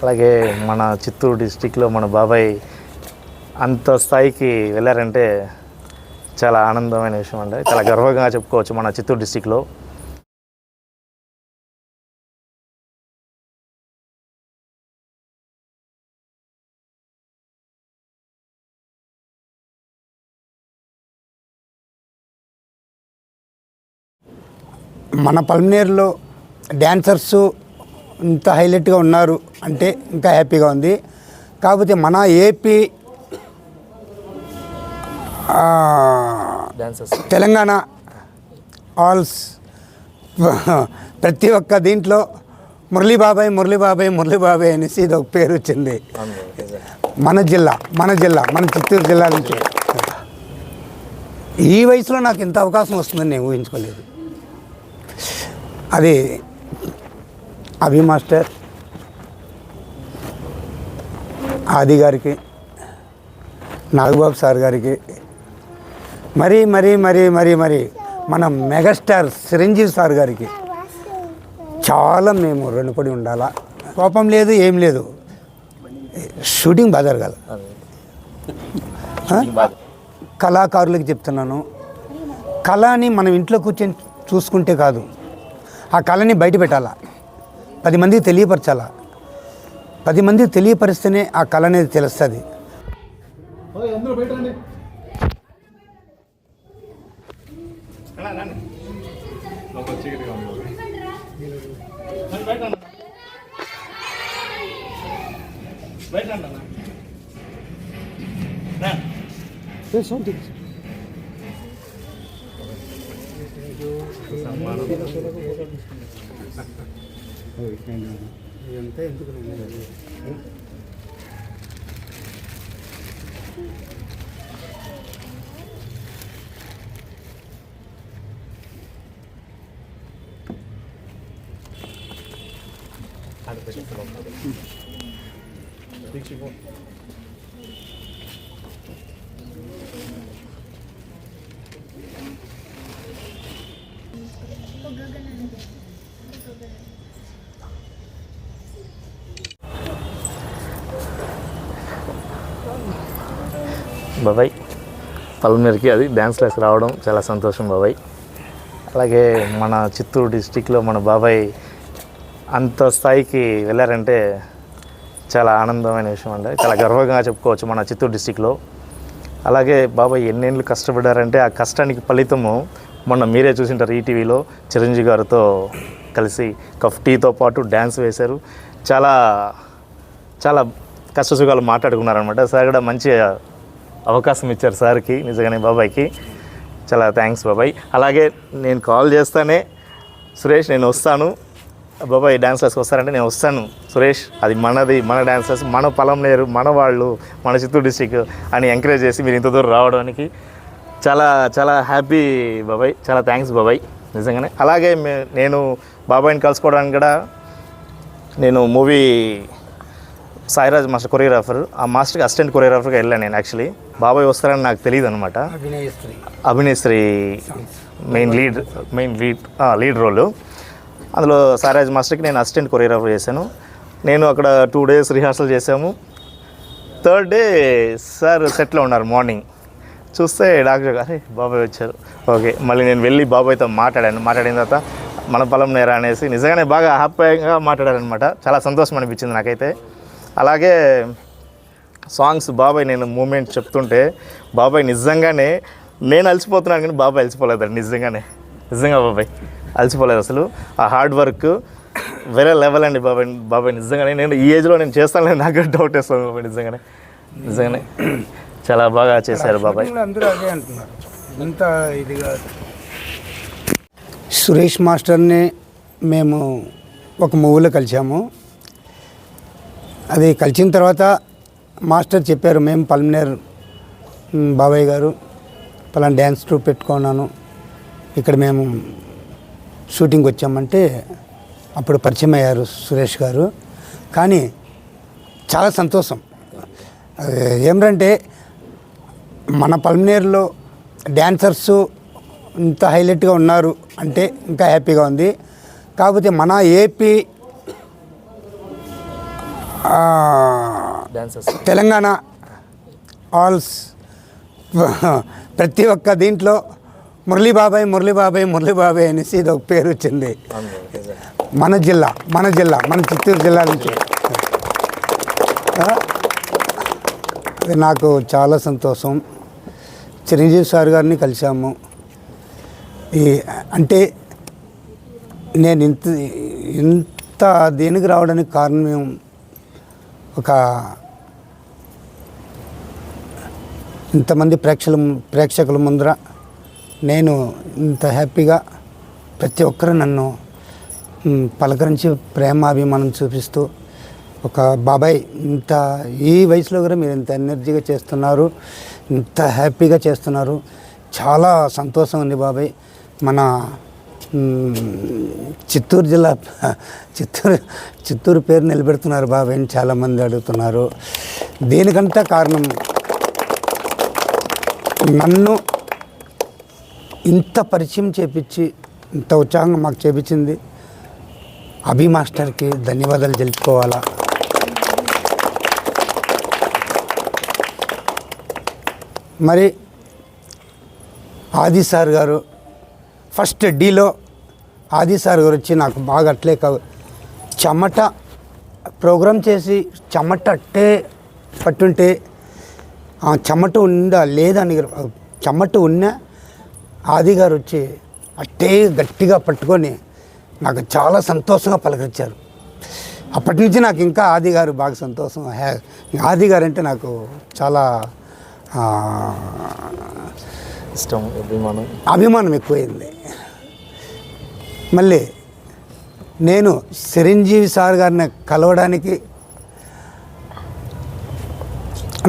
అలాగే మన చిత్తూరు డిస్టిక్లో మన బాబాయ్ అంత స్థాయికి వెళ్ళారంటే చాలా ఆనందమైన విషయం అండి. చాలా గర్వంగా చెప్పుకోవచ్చు మన చిత్తూరు డిస్టిక్లో. మన పల్మనేరులో డ్యాన్సర్సు ఇంత హైలైట్గా ఉన్నారు అంటే ఇంకా హ్యాపీగా ఉంది. కాకపోతే మన ఏపీ తెలంగాణ ఆల్స్ ప్రతి ఒక్క దీంట్లో మురళీ బాబాయ్ అనేసి ఇది ఒక పేరు వచ్చింది. మన చిత్తూరు జిల్లా నుంచి ఈ వయసులో నాకు ఇంత అవకాశం వస్తుందని నేను ఊహించుకోలేదు. అది అభి మాస్టర్, ఆది గారికి, నాగబాబు సార్ గారికి, మరీ మన మెగాస్టార్ చిరంజీవి సార్ గారికి చాలా మేము రుణపడి ఉండాలా. కోపం లేదు, ఏం లేదు, షూటింగ్ బాగా జరగాలి. కళాకారులకు చెప్తున్నాను, కళని మనం ఇంట్లో కూర్చొని చూసుకుంటే కాదు, ఆ కళని బయట పెట్టాలా, 10 మందికి తెలియపరచాలా. 10 మందికి తెలియపరిస్తేనే ఆ కళ అనేది తెలుస్తుంది. బాబాయ్ పల్మనేరుకి అది డ్యాన్స్ క్లాస్ రావడం చాలా సంతోషం బాబాయ్. అలాగే మన చిత్తూరు డిస్టిక్లో మన బాబాయ్ అంత స్థాయికి వెళ్ళారంటే చాలా ఆనందమైన విషయం అండి. చాలా గర్వంగా చెప్పుకోవచ్చు మన చిత్తూరు డిస్టిక్లో. అలాగే బాబాయ్ ఎన్నేళ్ళు కష్టపడ్డారంటే ఆ కష్టానికి ఫలితము మొన్న మీరే చూసింటారు ఈటీవీలో చిరంజీవి గారితో కలిసి కఫ్ టీతో పాటు డ్యాన్స్ వేశారు. చాలా చాలా కష్టసుఖాలు మాట్లాడుకున్నారనమాట. సార్ కూడా మంచి అవకాశం ఇచ్చారు సార్కి, నిజంగానే బాబాయ్కి చాలా థ్యాంక్స్ బాబాయ్. అలాగే నేను కాల్ చేస్తానే సురేష్ నేను వస్తాను బాబాయ్ డ్యాన్స్ క్లాస్కి వస్తారంటే నేను వస్తాను సురేష్, అది మన డ్యాన్స్ క్లాస్, మన పల్మనేరు, మన వాళ్ళు, మన చిత్తూరు డిస్టిక్ అని ఎంకరేజ్ చేసి మీరు ఇంత దూరం రావడానికి చాలా చాలా హ్యాపీ బాబాయ్. చాలా థ్యాంక్స్ బాబాయ్ నిజంగానే. అలాగే నేను బాబాయ్ని కలుసుకోవడానికి కూడా నేను మూవీ సాయిరాజ్ మాస్టర్ కొరియోగ్రాఫర్, ఆ మాస్టర్కి అసిస్టెంట్ కొరియోగ్రాఫర్గా వెళ్ళాను నేను. యాక్చువల్లీ బాబాయ్ వస్తారని నాకు తెలియదు అనమాట. అభినయశ్రీ మెయిన్ లీడ్ రోల్, అందులో సాయిరాజ్ మాస్టర్కి నేను అసిస్టెంట్ కొరియోగ్రాఫర్ చేశాను. నేను అక్కడ 2 days రిహార్సల్ చేసాము. 3rd day సార్ సెట్లో ఉన్నారు. మార్నింగ్ చూస్తే డాక్టర్ గారు బాబాయ్ వచ్చారు. ఓకే, మళ్ళీ నేను వెళ్ళి బాబాయ్తో మాట్లాడిన తర్వాత మన పల్మనేరు అనేసి నిజంగానే బాగా హ్యాపీగా మాట్లాడారనమాట. చాలా సంతోషం అనిపించింది నాకైతే. అలాగే సాంగ్స్ బాబాయ్ నేను మూమెంట్ చెప్తుంటే బాబాయ్ నిజంగానే నేను అలసిపోతున్నాను కానీ బాబాయ్ అలసిపోలేదండి. నిజంగా బాబాయ్ అలసిపోలేదు అసలు. ఆ హార్డ్ వర్క్ వేరే లెవెల్ అండి బాబాయ్ నిజంగానే. నేను ఈ ఏజ్లో నేను చేస్తాను నాకు డౌట్ వేస్తాను బాబాయ్. నిజంగానే చాలా బాగా చేశారు బాబాయ్. అందరూ అదే అంటున్నారు. ఇంత ఇదిగా సురేష్ మాస్టర్ని మేము ఒక మూవీలో కలిసాము. అది కలిసిన తర్వాత మాస్టర్ చెప్పారు, మేము పల్మనేరు బాబాయ్ గారు పలానా డ్యాన్స్ ట్రూప్ పెట్టుకున్నాను, ఇక్కడ మేము షూటింగ్ వచ్చామంటే అప్పుడు పరిచయం అయ్యారు సురేష్ గారు. కానీ చాలా సంతోషం ఏమిటంటే మన పల్మనేరులో డ్యాన్సర్సు ఇంత హైలైట్గా ఉన్నారు అంటే ఇంకా హ్యాపీగా ఉంది. కాకపోతే మన ఏపీ డాన్సర్స్ తెలంగాణ ఆల్స్ ప్రతి ఒక్క దీంట్లో మురళీ బాబాయ్ అనేసి ఇది ఒక పేరు వచ్చింది. మన చిత్తూరు జిల్లా నుంచి. అది నాకు చాలా సంతోషం. చిరంజీవి సార్ గారిని కలిసాము. అంటే నేను ఇంత దేనికి రావడానికి కారణం ఒక ఇంతమంది ప్రేక్షకుల ముందర నేను ఇంత హ్యాపీగా ప్రతి ఒక్కరు నన్ను పలకరించి ప్రేమాభిమానం చూపిస్తూ ఒక బాబాయ్ ఇంత ఈ వయసులో కూడా మీరు ఇంత ఎనర్జీగా చేస్తున్నారు, ఇంత హ్యాపీగా చేస్తున్నారు, చాలా సంతోషం ఉంది బాబాయ్. మన చిత్తూరు జిల్లా చిత్తూరు పేరు నిలబెడుతున్నారు బాబాయ్ అని చాలామంది అడుగుతున్నారు. దీనికంతా కారణం నన్ను ఇంత పరిచయం చేపించి ఇంత ఉత్సాహంగా మాకు చేపించింది అభి మాస్టర్కి ధన్యవాదాలు తెలుపుకోవాలా. మరి ఆది సార్ గారు ఫస్ట్ డీలో ఆది సార్ గారు వచ్చి నాకు బాగా అట్లే చెమట ప్రోగ్రామ్ చేసి చెమట అట్టే పట్టుంటే చెమట ఉందా లేదని చెమట ఉన్నా ఆది గారు వచ్చి అట్టే గట్టిగా పట్టుకొని నాకు చాలా సంతోషంగా పలకరించారు. అప్పటి నుంచి నాకు ఇంకా ఆది గారు బాగా సంతోషం. ఆది గారు అంటే నాకు చాలా ఇష్టం, అభిమానం ఎక్కువైంది. మళ్ళీ నేను చిరంజీవి సార్ గారిని కలవడానికి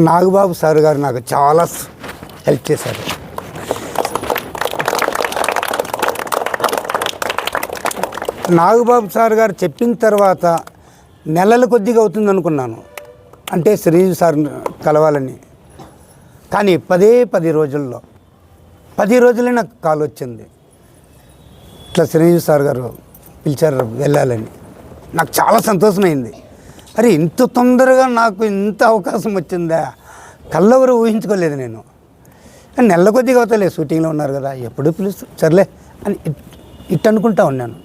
నాగబాబు సార్ గారు నాకు చాలా హెల్ప్ చేశారు. నాగబాబు సార్ గారు చెప్పిన తర్వాత నెలల కొద్దిగా అవుతుంది అనుకున్నాను, అంటే చిరంజీవి సార్ కలవాలని. కానీ 10 రోజుల్లో 10 రోజులే నాకు కాల్ వచ్చింది, ఇట్లా చిరంజీవి సార్ గారు పిలిచారు వెళ్ళాలని. నాకు చాలా సంతోషమైంది. అరే ఇంత తొందరగా నాకు ఇంత అవకాశం వచ్చిందా, కళ్ళెవరు ఊహించుకోలేదు నేను. నెల కొద్దిగా అవుతలే, షూటింగ్లో ఉన్నారు కదా, ఎప్పుడు పిలుస్తూ సర్లే అని ఇట్ అనుకుంటా ఉన్నాను.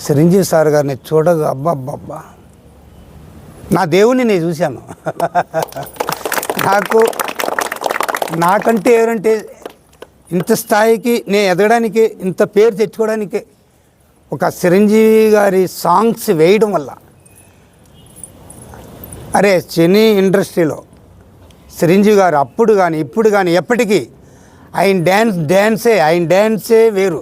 చిరంజీవి సార్ గారిని చూడగా అబ్బా నా దేవుణ్ణి నేను చూశాను. నాకంటే ఎవరంటే ఇంత స్థాయికి నేను ఎదగడానికి, ఇంత పేరు తెచ్చుకోవడానికి ఒక చిరంజీవి గారి సాంగ్స్ వేయడం వల్ల. అరే సినీ ఇండస్ట్రీలో చిరంజీవి గారు అప్పుడు కానీ ఇప్పుడు కానీ ఎప్పటికీ ఆయన డ్యాన్సే వేరు.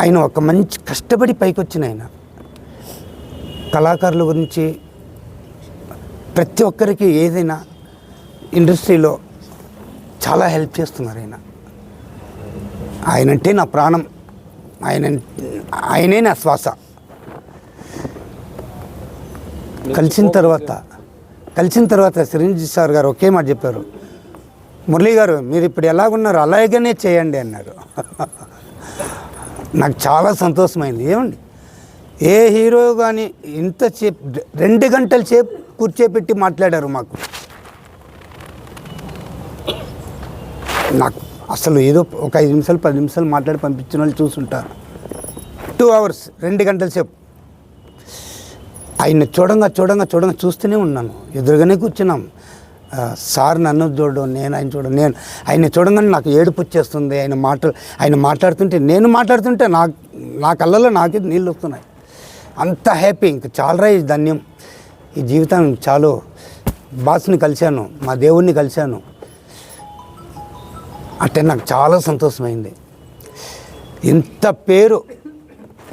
ఆయన ఒక మంచి కష్టపడి పైకి వచ్చిన ఆయన కళాకారుల గురించి ప్రతి ఒక్కరికి ఏదైనా ఇండస్ట్రీలో చాలా హెల్ప్ చేస్తున్నారు. ఆయనంటే నా ప్రాణం, ఆయనే నా శ్వాస. కలిసిన తర్వాత చిరంజీవి సార్ గారు ఒకే మాట చెప్పారు, మురళీ గారు మీరు ఇప్పుడు ఎలాగున్నారు అలాగనే చేయండి అన్నారు. నాకు చాలా సంతోషమైంది. ఏమండి ఏ హీరో కానీ ఇంతసేపు 2 గంటల సేపు కూర్చోపెట్టి మాట్లాడారు మాకు. నాకు అసలు ఏదో ఒక 5 నిమిషాలు 10 నిమిషాలు మాట్లాడి పంపించిన వాళ్ళు చూసుంటారు. 2 hours 2 గంటల సేపు ఆయన చూడంగా చూస్తూనే ఉన్నాను. ఎదురుగానే కూర్చున్నాం. సార్ నన్ను చూడడం, నేను ఆయన చూడంగానే నాకు ఏడుపు వచ్చేస్తుంది. ఆయన మాట్లాడుతుంటే నేను మాట్లాడుతుంటే నా కళ్ళలో నాకే నీళ్ళు వస్తున్నాయి. అంత హ్యాపీ. ఇంక చాలా ధన్యం ఈ జీవితం. చాలు బాస్ని కలిశాను, మా దేవుణ్ణి కలిశాను అంటే నాకు చాలా సంతోషమైంది. ఇంత పేరు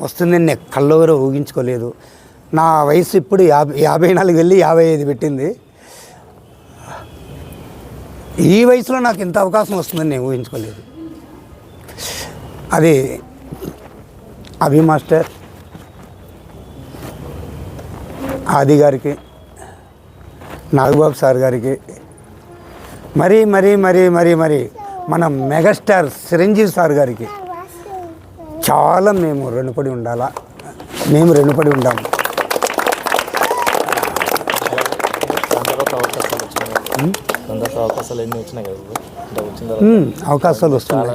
వస్తుందని నేను కళ్ళెవరో ఊహించుకోలేదు. నా వయసు ఇప్పుడు 54 వెళ్ళి 55 పెట్టింది. ఈ వయసులో నాకు ఇంత అవకాశం వస్తుందని నేను ఊహించుకోలేదు. అది అభి మాస్టర్, ఆది గారికి, నాగబాబు సార్ గారికి, మరి మన మెగాస్టార్ చిరంజీవి సార్ గారికి చాలా మేము రుణపడి ఉండాలా. మేము రుణపడి ఉంటాము. అవకాశాలు ఎన్ని వచ్చినాయి కదా, అంటే వచ్చిన తర్వాత అవకాశాలు వస్తున్నాయి,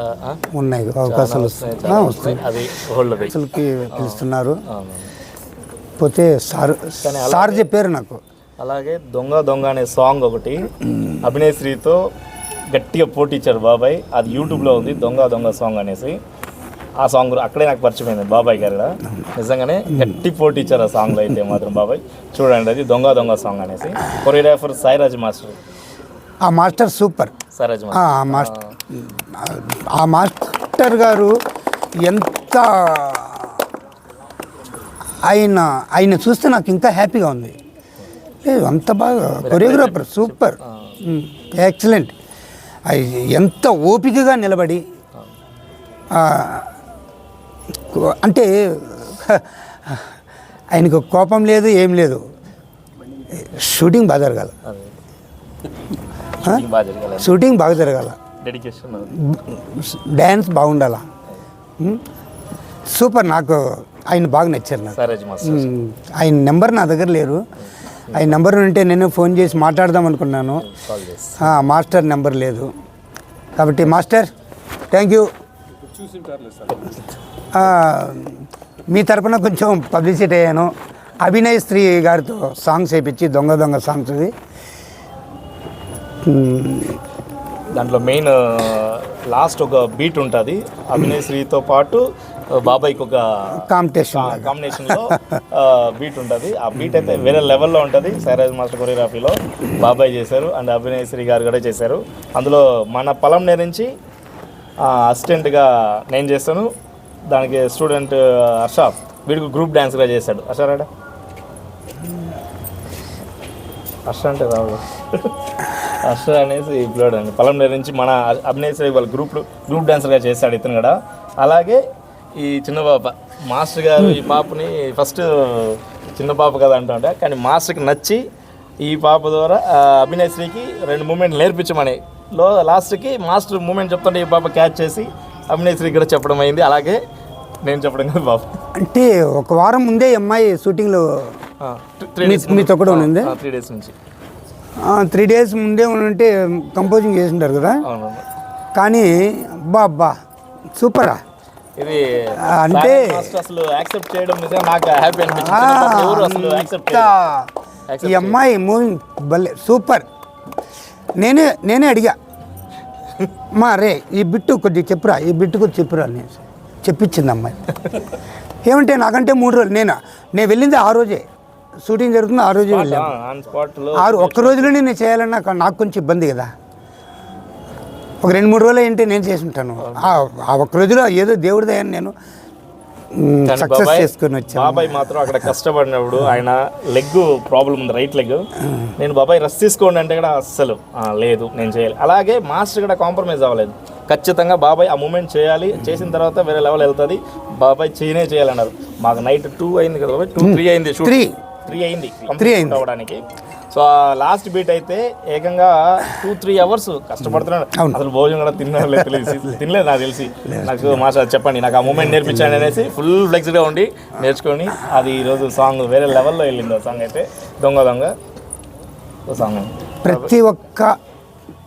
ఉన్నాయి అవకాశాలు వస్తున్నాయి. అది హోల్డ్ అసలుకి పిలుస్తున్నారు. పోతే సార్ చెప్పారు నాకు. అలాగే దొంగ దొంగ అనే సాంగ్ ఒకటి అభినయశ్రీతో గట్టిగా పోటీ ఇచ్చారు బాబాయ్. అది యూట్యూబ్లో ఉంది, దొంగ దొంగ సాంగ్ అనేసి. ఆ సాంగ్ అక్కడే నాకు పరిచయమైంది బాబాయ్ గారు. నిజంగానే గట్టి పోటీ ఇచ్చారు ఆ సాంగ్లో అయితే మాత్రం బాబాయ్. చూడండి, అది దొంగ దొంగ సాంగ్ అనేసి. Choreographer Sairaj master. ఆ మాస్టర్ సూపర్. సాయిరాజ్ ఆ మాస్టర్ గారు ఎంత ఆయన చూస్తే నాకు ఇంకా హ్యాపీగా ఉంది. లేదు, అంత బాగా కొరియోగ్రాఫర్ సూపర్, ఎక్సలెంట్. ఎంత ఓపికగా నిలబడి అంటే ఆయనకు కోపం లేదు, ఏం లేదు. షూటింగ్ బాగా జరగాల, షూటింగ్ బాగా జరగాల, డ్యాన్స్ బాగుండాల. సూపర్. నాకు ఆయన బాగా నచ్చారు. నాకు ఆయన నెంబర్ నా దగ్గర లేరు. ఆయన నెంబర్ ఉంటే నేను ఫోన్ చేసి మాట్లాడదాం అనుకున్నాను. మాస్టర్ నెంబర్ లేదు కాబట్టి మాస్టర్ థ్యాంక్ యూ. మీ తరపున కొంచెం పబ్లిసిటీ అయ్యాను. అభినయశ్రీ గారితో సాంగ్స్ వేయించి దొంగ దొంగ సాంగ్స్. ఇది దాంట్లో మెయిన్ లాస్ట్ ఒక బీట్ ఉంటుంది. అభినయశ్రీతో పాటు బాబాయ్కి ఒక కాంబినేషన్లో బీట్ ఉంటుంది. ఆ బీట్ అయితే వేరే లెవెల్లో ఉంటుంది. సాయిరాజ్ మాస్టర్ కొరియోగ్రఫీలో బాబాయ్ చేశారు అండ్ అభినయశ్రీ గారు కూడా చేశారు. అందులో మన పొలంనేరు నుంచి అసిస్టెంట్గా నేను చేస్తాను. దానికి స్టూడెంట్ హర్ష వీడికి గ్రూప్ డ్యాన్స్గా చేశాడు. హర్షరాడా హర్ష అంటే రావు హర్ష అనేసి పిల్లాడు అండి. పొలంనేరు నుంచి మన అభినయశ్రీ వాళ్ళ గ్రూప్ డాన్సర్గా చేశాడు ఇతను కూడా. అలాగే ఈ చిన్న పాప మాస్టర్ గారు ఈ పాపని ఫస్ట్ చిన్న పాప కదా అంటుంటే, కానీ మాస్టర్కి నచ్చి ఈ పాప ద్వారా అభినయశ్రీకి 2 మూమెంట్లు నేర్పించమని లాస్ట్కి మాస్టర్ మూమెంట్ చెప్తుంటే ఈ పాప క్యాచ్ చేసి అభినయశ్రీకి కూడా చెప్పడం అయింది. అలాగే నేను చెప్పడం కదా బాబు. అంటే ఒక వారం ముందే అమ్మాయి షూటింగ్లో 3 days మీతో కూడా ఉంది. 3 days నుంచి 3 days ముందే ఉంటే కంపోజింగ్ చేసి ఉంటారు కదా. కానీ బాబా సూపరా. ఇది అంటే అసలు యాక్సెప్ట్ చేయడం నిజంగా నాకు హ్యాపీ అనిపించింది. ఈ అమ్మాయి మూవింగ్ భలే సూపర్. నేనే అడిగా మా రే ఈ బిట్టు కొద్దిగా చెప్పురా, ఈ బిట్టు కొద్ది చెప్పురా అని చెప్పించింది అమ్మాయి. ఏమంటే నాకంటే 3 రోజులు నేను వెళ్ళింది ఆ రోజే, షూటింగ్ జరుగుతుంది ఆ రోజే వెళ్ళాను. ఒక్క రోజులోనే నేను చేయాలన్నా నాకు కొంచెం ఇబ్బంది కదా. ఒక 2-3 రోజులు ఏంటి నేను చేసి ఉంటాను. ఆ ఒక్క రోజులో ఏదో దేవుడి దయని నేను సక్సెస్ చేసుకుని వచ్చాను. బాబాయ్ మాత్రం అక్కడ కష్టపడినప్పుడు ఆయన లెగ్ ప్రాబ్లం ఉంది, రైట్ లెగ్. నేను బాబాయ్ రెస్ట్ తీసుకోండి అంటే కూడా అస్సలు లేదు నేను చేయాలి. అలాగే మాస్టర్ కూడా కాంప్రమైజ్ అవ్వలేదు. ఖచ్చితంగా బాబాయ్ ఆ మూమెంట్ చేయాలి, చేసిన తర్వాత వేరే లెవెల్ వెళ్తుంది, బాబాయ్ చేయాలన్నారు. మాకు నైట్ 2 అయింది కదా బాబాయ్, 3 అయింది, 3 అయింది కంప్లీట్ అవ్వడానికి. సో లాస్ట్ బీట్ అయితే ఏకంగా 2-3 hours కష్టపడుతున్నాడు. అసలు భోజనం కూడా తినలేదు నాకు తెలిసి. నాకు మాస్టర్ చెప్పండి, నాకు ఆ మూమెంట్ నేర్పించండి అనేసి ఫుల్ ఫ్లెక్స్గా ఉండి నేర్చుకొని అది ఈరోజు సాంగ్ వేరే లెవెల్లో వెళ్ళింది. ఆ సాంగ్ అయితే దొంగ దొంగ సాంగ్. ప్రతి ఒక్క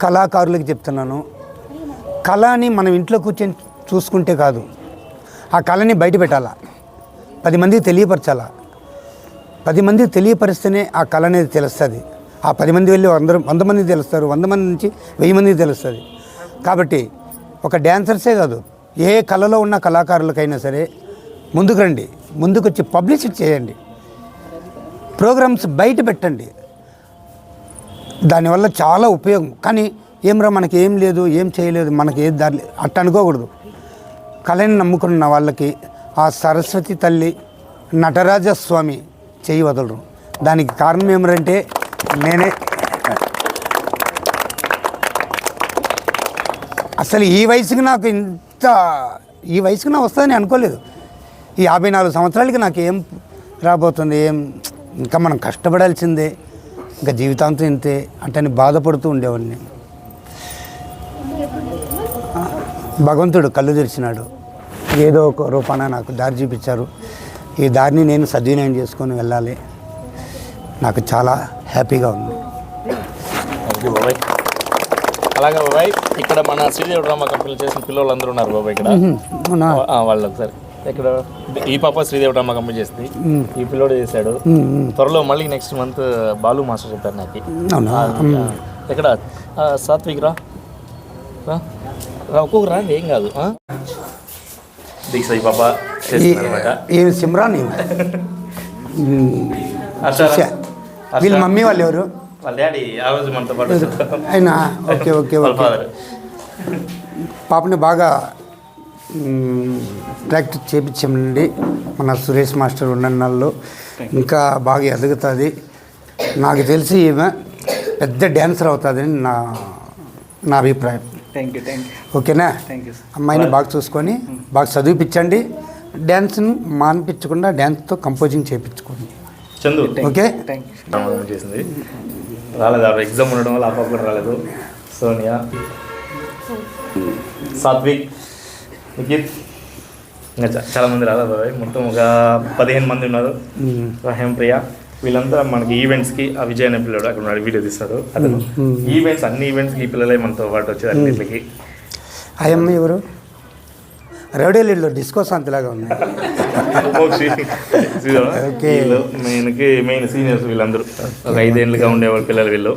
కళాకారులకి చెప్తున్నాను, కళని మనం ఇంట్లో కూర్చొని చూసుకుంటే కాదు, ఆ కళని బయట పెట్టాలా, 10 మందికి తెలియపరచాలా. 10 మందికి తెలియపరిస్తేనే ఆ కళ అనేది తెలుస్తుంది. ఆ 10 మంది వెళ్ళి 100 మందికి తెలుస్తారు, 100 మంది నుంచి 1000 మందికి తెలుస్తుంది. కాబట్టి ఒక డ్యాన్సర్సే కాదు, ఏ కళలో ఉన్న కళాకారులకైనా సరే ముందుకు రండి, ముందుకు వచ్చి పబ్లిసిటీ చేయండి, ప్రోగ్రామ్స్ బయట పెట్టండి. దానివల్ల చాలా ఉపయోగం. కానీ ఏమ్రా మనకి ఏం లేదు, ఏం చేయలేదు, మనకి ఏది దారి అట్ట అనుకోకూడదు. కళని నమ్ముకున్న వాళ్ళకి ఆ సరస్వతి తల్లి, నటరాజస్వామి చేయి వదలరు. దానికి కారణం ఏమిటంటే నేనే. అసలు ఈ వయసుకి నాకు ఈ వయసుకి నాకు వస్తుందని అనుకోలేదు. ఈ 54 సంవత్సరాలకి నాకు ఏం రాబోతుంది, ఇంకా మనం కష్టపడాల్సిందే, ఇంకా జీవితాంతం ఇంతే అంటే బాధపడుతూ ఉండేవాడిని. భగవంతుడు కళ్ళు తెరిచినాడు, ఏదో ఒక రూపాన నాకు దారి చూపించారు. ఈ దారిని నేను సద్వినియోగం చేసుకొని వెళ్ళాలి. నాకు చాలా హ్యాపీగా ఉంది. థ్యాంక్ యూ బాబాయ్. అలాగే బాబాయ్, ఇక్కడ మన శ్రీదేవి డ్రామా కంపెనీలో చేసిన పిల్లలు అందరూ ఉన్నారు బాబాయ్ ఇక్కడ. అవునా? వాళ్ళు ఒకసారి ఇక్కడ ఈ పాప శ్రీదేవి డ్రామా కంపెనీ చేస్తుంది, ఈ పిల్లోడు చేశాడు. త్వరలో మళ్ళీ నెక్స్ట్ మంత్ బాలు మాస్టర్ చెప్పారు నాకు. అవునా? ఇక్కడ సాత్విక్ రా ఒక్కొక్క రా, ఏం కాదు. దీక్ష ఈ పాప చేస్తున్నారన్నమాట. ఏమి సిమ్రాన్ వీళ్ళ మమ్మీ వాళ్ళు ఎవరు? వాళ్ళ డాడీ ఆ రోజు మనతో పాటు అయినా. Okay okay okay. ఫాదర్ పాపని బాగా ప్రాక్టీస్ చేయించామండి మన సురేష్ మాస్టర్ ఉన్న నాళ్ళు. ఇంకా బాగా ఎదుగుతుంది. నాకు తెలిసి ఈమె పెద్ద డ్యాన్సర్ అవుతుందని నా అభిప్రాయం. ఓకేనా? అమ్మాయిని బాగా చూసుకొని బాగా చదివిపించండి. డ్యాన్స్ని మానిపించకుండా డ్యాన్స్తో కంపోజింగ్ చేయించుకోండి. చందు ఓకే. చేసింది రాలేదు, ఎగ్జామ్ ఉండడం వల్ల ఆ పాప కూడా రాలేదు. సోనియా, సాత్విక్, నిఖిత్, ఇంకా చాలా మంది రాలేదు బాబాయ్. మొత్తం ఒక 15 మంది ఉన్నారు. హేమప్రియ వీళ్ళంతా మనకి ఈవెంట్స్కి, ఆ విజయ్ అనే పిల్లడు అక్కడ ఉన్నాడు, వీడియో తీస్తాడు అతను. ఈవెంట్స్ అన్ని ఈవెంట్స్కి ఈ పిల్లలే మనతో పాటు వచ్చేది అన్నింటికి. అయ్యమ్మ ఎవరు? రౌడేలీలో డిస్కో శాంతిలాగా ఉంది. మెయిన్ సీనియర్స్ వీళ్ళందరూ ఒక 5 ఏళ్ళుగా ఉండేవాళ్ళు పిల్లలు. వీళ్ళు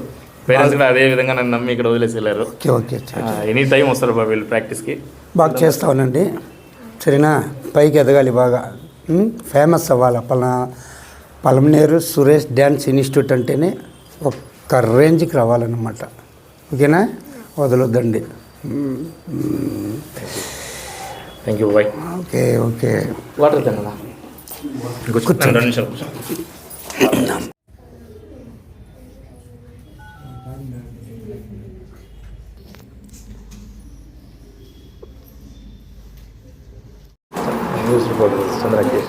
పేరెంట్స్ కూడా అదే విధంగా నన్ను నమ్మి ఇక్కడ వదిలేసి వెళ్ళారు. ఓకే. ఎనీ టైం వస్తారు బాబు వీళ్ళు ప్రాక్టీస్కి. బాగా చేస్తావునండి. సరేనా? పైకి ఎదగాలి, బాగా ఫేమస్ అవ్వాలి. పలమనేరు సురేష్ డ్యాన్స్ ఇన్స్టిట్యూట్ అంటేనే ఒక్క రేంజ్కి రావాలన్నమాట. ఓకేనా? వదలొద్దండి. Thank you bye. Okay okay. Water తిన్నా కూర్చోండి 2 నిమిషాలు కూర్చో. న్యూస్ రిపోర్టర్ చంద్రకి.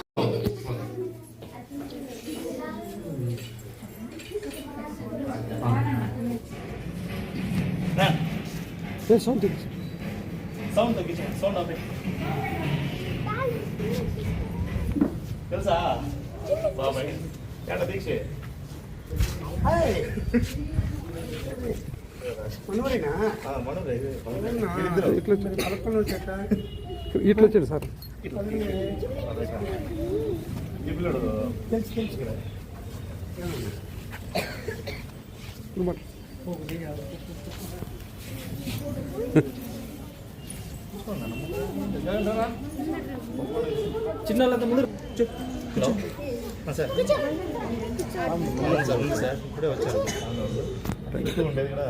సౌండ్ తగ్గించండి, సౌండ్ ఆపే. తెలుసా బాబాయ్ ఎక్కడ దీక్ష ఇట్లా వచ్చాడు సార్. చిన్న ముందు సార్ ఉంది సార్, ఇప్పుడే వచ్చారు. ఉండేది కూడా